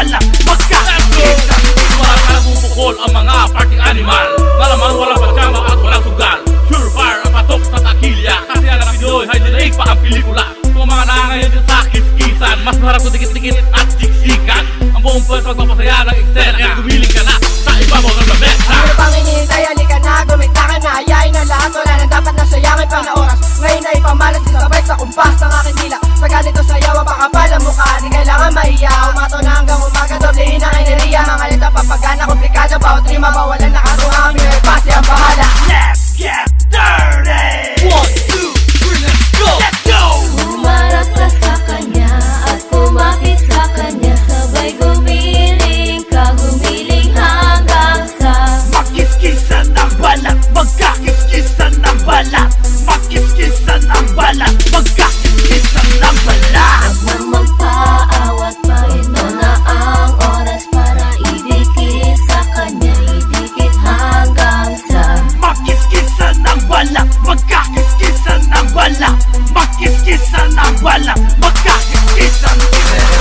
balak magkakakisan. Wala ka nabubukol ang mga party animal, nalaman walang patsama at walang sugal. Surefire ang patok sa takilya, kasi alam Pinoy hygienic pa ang pelikula. Kung mga nangayon din sa kiskisan, mas masarap kung dikit-dikit at siksikan. Ang buong pwes magpapasaya ng eksena, kaya gumiling ka na sa ibabaw ng lamesa. Ano pang hinihintay, halika na, gumita ka na. Hayain ang lahat, wala na dapat na sayangin pa na oras. Ngayon ay pamalas, isabay sa kumpas ng aking dila. Sa ganito sayaw, ang pakapal ang mukha, di kailangan mahiya. Umato na hanggang umaga, doblehin ang enerhiya. Mga lita papagana, komplikado, bawat rima, bawalan na katuha. May pasi ang bahala. Let's get dirty! 1, 2, 3, let's go! Let's go! Humarap ka sa kanya at kumapit sa kanya, sabay gumiling ka, gumiling hanggang sa Makiskisan ang balat, magkakiskisan ang balat. Makiskisan ang balat, magkakiskisan ang balat. Huwag nang magpaawat pa, ito na ang oras para idikit sa kanya, idikit hanggang sa Makiskisan ang balat, magkakiskisan ang balat. Makiskisan ang balat, magkakiskisan.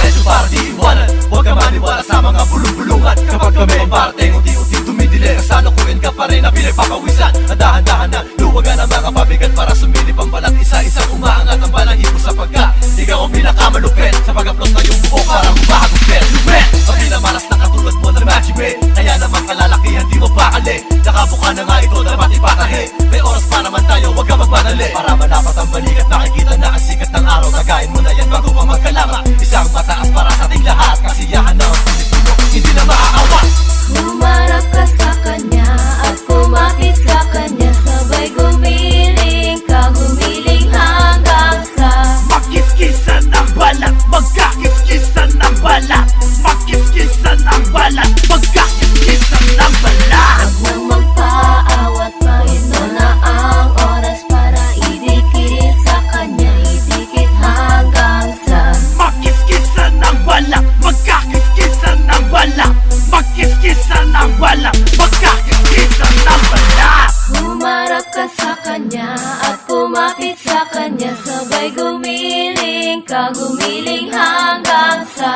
Medyo para di iwanan, huwag ka maniwala sa mga bulong-bulungan. Kapag kami ang parte, unti-unti dumidili. Kasalukuyan ka pa rin na pinagpapawisan. At dahan-dahan na luwagan ang mga pabigat para sumilip ang balat. Isa-isang umaangat ang balahibo sapagkat ikaw ang pinakamalupit. Sa pag-aplos na yung buo para humahagupit. Lupit! Ang pinamalas na katulad mo ng Magic Man. Kaya naman kalalakihan di mo pakali. Nakabuka na nga ito dapat ipatahi. May oras pa naman tayo, huwag ka magmadali. Para manapat ang balikat, nakikita na ang sikat ng araw. Tagayin mo na yan bago pa magkalama. Isang mataas para sa ating lahat. Kasiyahan na ang Pilipino, hindi na maaawat. humarap ka sa kanya at kumapit sa kanya, sabay gumiling ka, gumiling hanggang sa Makiskisan ang balat, magkakiskisan ang balat. Makiskisan ang balat, magkakiskisan ang balat. Huwag nang magpaawat pa, ito na ang oras para idikit sa kanya, idikit hanggang sa Makiskisan ang balat, magkakiskisan ang balat. Makiskisan ang balat, magkakiskisan ang balat. humarap ka sa kanya at kumapit sa kanya, sabay gumiling ka, gumiling hanggang sa